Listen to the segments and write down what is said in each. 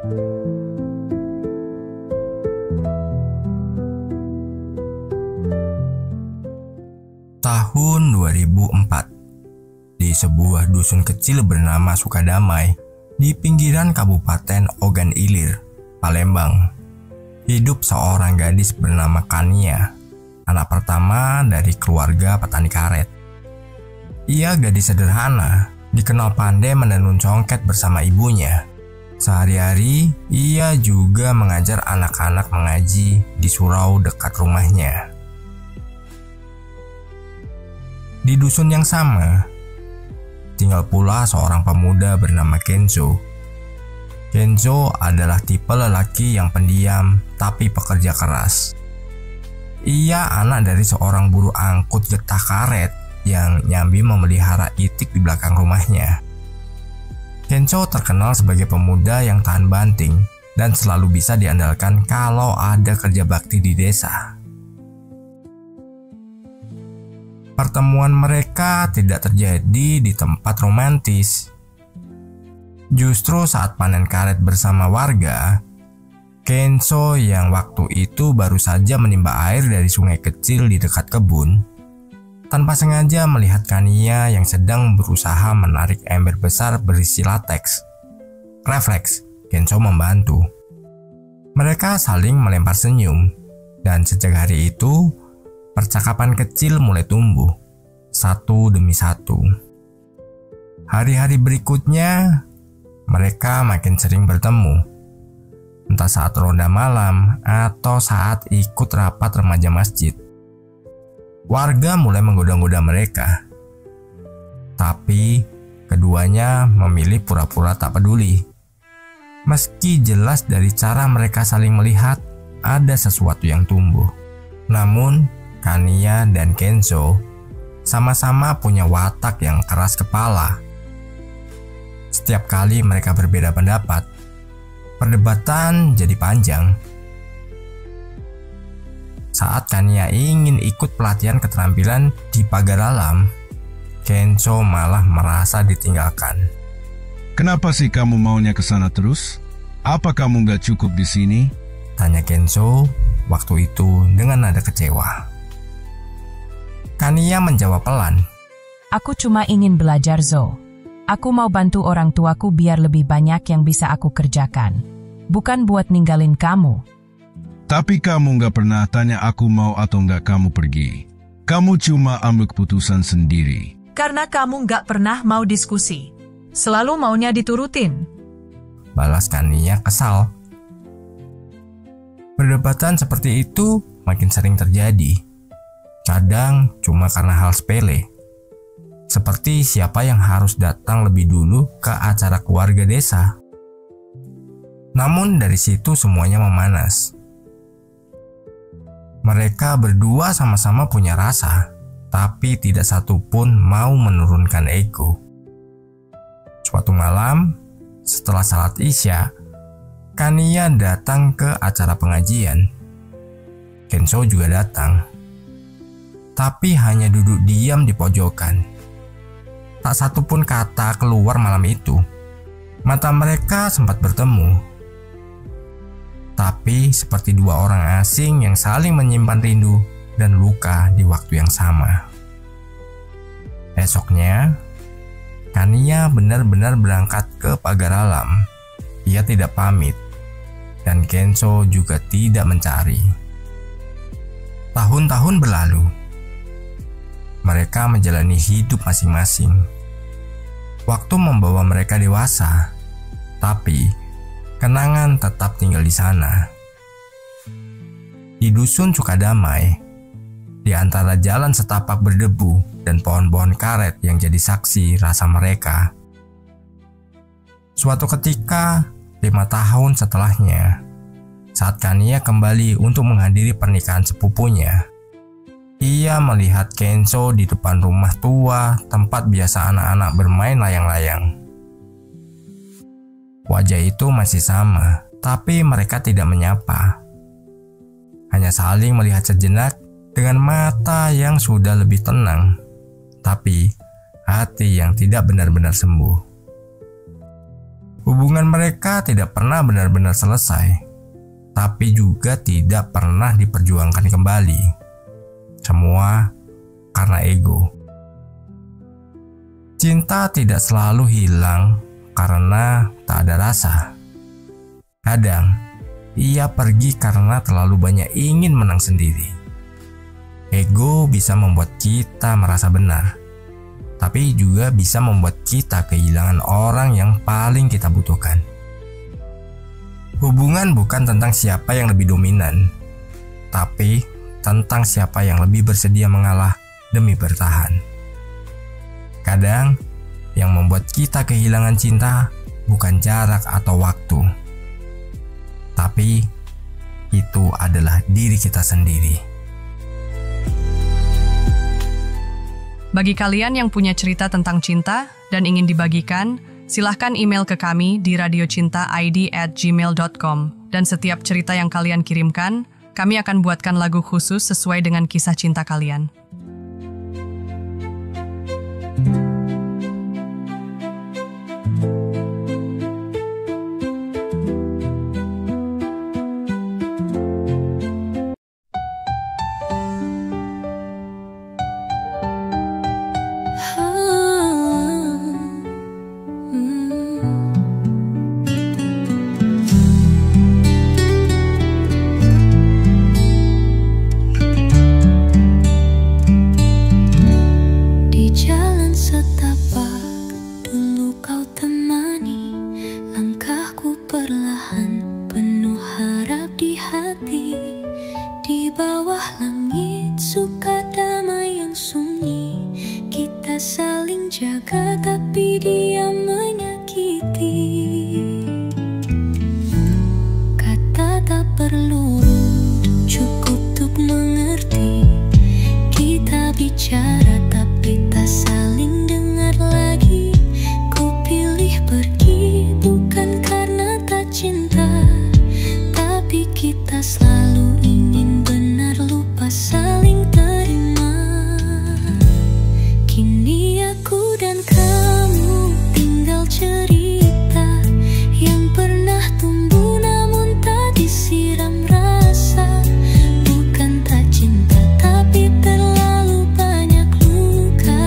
Tahun 2004, di sebuah dusun kecil bernama Sukadamai di pinggiran Kabupaten Ogan Ilir, Palembang, hidup seorang gadis bernama Kania, anak pertama dari keluarga petani karet. Ia gadis sederhana, dikenal pandai menenun congket bersama ibunya. Sehari-hari, ia juga mengajar anak-anak mengaji di surau dekat rumahnya. Di dusun yang sama, tinggal pula seorang pemuda bernama Kenzo. Kenzo adalah tipe lelaki yang pendiam tapi pekerja keras. Ia anak dari seorang buruh angkut getah karet yang nyambi memelihara itik di belakang rumahnya. Kenzo terkenal sebagai pemuda yang tahan banting dan selalu bisa diandalkan kalau ada kerja bakti di desa. Pertemuan mereka tidak terjadi di tempat romantis. Justru saat panen karet bersama warga, Kenzo yang waktu itu baru saja menimba air dari sungai kecil di dekat kebun, tanpa sengaja melihat Kania yang sedang berusaha menarik ember besar berisi lateks. Refleks, Kenzo membantu. Mereka saling melempar senyum, dan sejak hari itu, percakapan kecil mulai tumbuh, satu demi satu. Hari-hari berikutnya, mereka makin sering bertemu. Entah saat ronda malam atau saat ikut rapat remaja masjid. Warga mulai menggoda-goda mereka. Tapi, keduanya memilih pura-pura tak peduli. Meski jelas dari cara mereka saling melihat, ada sesuatu yang tumbuh. Namun, Kania dan Kenzo sama-sama punya watak yang keras kepala. Setiap kali mereka berbeda pendapat, perdebatan jadi panjang. Saat Kania ingin ikut pelatihan keterampilan di pagar alam, Kenzo malah merasa ditinggalkan. Kenapa sih kamu maunya ke sana terus? Apa kamu gak cukup di sini? Tanya Kenzo waktu itu dengan nada kecewa. Kania menjawab pelan. Aku cuma ingin belajar, Zo. Aku mau bantu orang tuaku biar lebih banyak yang bisa aku kerjakan. Bukan buat ninggalin kamu. Tapi kamu gak pernah tanya aku mau atau gak kamu pergi. Kamu cuma ambil keputusan sendiri. Karena kamu gak pernah mau diskusi. Selalu maunya diturutin. Balas Kania kesal. Perdebatan seperti itu makin sering terjadi. Kadang cuma karena hal sepele. Seperti siapa yang harus datang lebih dulu ke acara keluarga desa. Namun dari situ semuanya memanas. Mereka berdua sama-sama punya rasa, tapi tidak satu pun mau menurunkan ego. Suatu malam, setelah salat Isya, Kania datang ke acara pengajian. Kenzo juga datang. Tapi hanya duduk diam di pojokan. Tak satu pun kata keluar malam itu. Mata mereka sempat bertemu. Tapi seperti dua orang asing yang saling menyimpan rindu dan luka di waktu yang sama. Esoknya, Kania benar-benar berangkat ke pagar alam. Ia tidak pamit, dan Kenzo juga tidak mencari. Tahun-tahun berlalu. Mereka menjalani hidup masing-masing. Waktu membawa mereka dewasa, tapi kenangan tetap tinggal di sana. Di dusun Sukadamai, di antara jalan setapak berdebu dan pohon-pohon karet yang jadi saksi rasa mereka. Suatu ketika, 5 tahun setelahnya, saat Kania kembali untuk menghadiri pernikahan sepupunya, ia melihat Kenzo di depan rumah tua tempat biasa anak-anak bermain layang-layang. Wajah itu masih sama, tapi mereka tidak menyapa. Hanya saling melihat sejenak dengan mata yang sudah lebih tenang, tapi hati yang tidak benar-benar sembuh. Hubungan mereka tidak pernah benar-benar selesai, tapi juga tidak pernah diperjuangkan kembali. Semua karena ego. Cinta tidak selalu hilang karena tak ada rasa. Kadang, ia pergi karena terlalu banyak ingin menang sendiri. Ego bisa membuat kita merasa benar, tapi juga bisa membuat kita kehilangan orang yang paling kita butuhkan. Hubungan bukan tentang siapa yang lebih dominan, tapi tentang siapa yang lebih bersedia mengalah demi bertahan. Kadang, yang membuat kita kehilangan cinta bukan jarak atau waktu, tapi itu adalah diri kita sendiri. Bagi kalian yang punya cerita tentang cinta dan ingin dibagikan, silahkan email ke kami di radiocintaid@gmail.com. Dan setiap cerita yang kalian kirimkan, kami akan buatkan lagu khusus sesuai dengan kisah cinta kalian. Di bawah langit suka damai yang sunyi, kita saling jaga tapi dia menyakiti. Kata tak perlu, cukup untuk mengerti. Kita bicara tapi tak saling dengar lagi. Ku pilih pergi bukan karena tak cinta, tapi kita selalu ingin benar, lupa saling terima. Kini aku dan kamu tinggal cerita yang pernah tumbuh namun tak disiram rasa. Bukan tak cinta tapi terlalu banyak luka.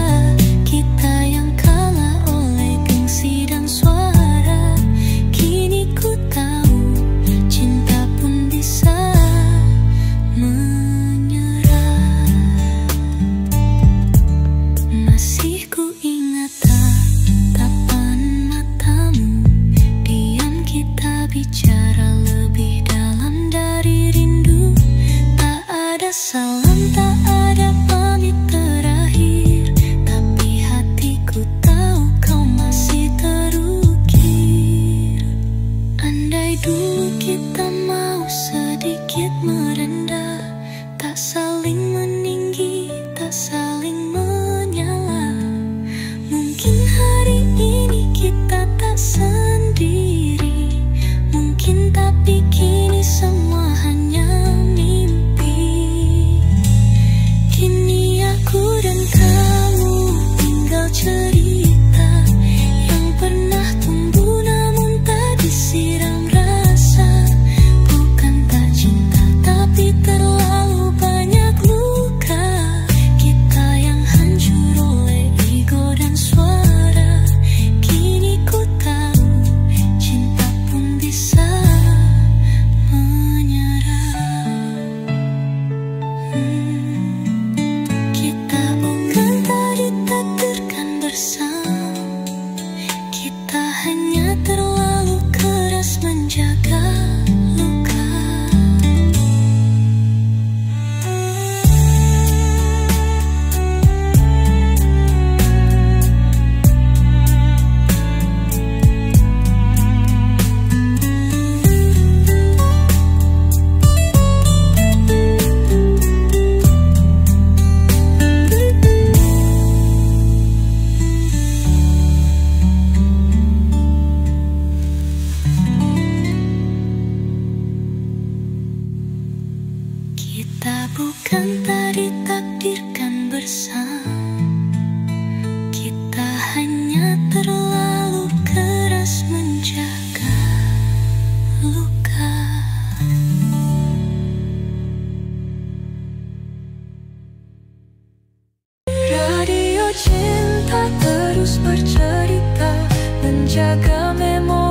Kita yang kalah oleh gengsi dan suara. Kini ku tahu cinta pun bisa menyerah. Masih ku ingat tatapan matamu. Diam kita bicara lebih dalam dari rindu. Tak ada salam, tak ada pamit terakhir, tapi hatiku tahu kau masih terukir. Andai dulu kita mau sedikit merendah, tak saling meninggi, tak saling menyala, mungkin hari ini kita tak sendiri. Mungkin tapi kini semua hanya mimpi. Kini aku dan kamu tinggal cerita yang pernah tumbuh namun tak disiram rasa. Bukan tak cinta tapi terlalu banyak luka. Kita yang hancur oleh ego dan suara. Kini ku tahu cinta pun bisa menyerah. Kita bukan tak ditakdirkan bersama. Kita hanya terlalu keras menjaga luka. Kita bukan tak ditakdirkan bersama. Kita hanya terlalu keras menjaga. luka. Radio Cinta terus bercerita, menjaga memori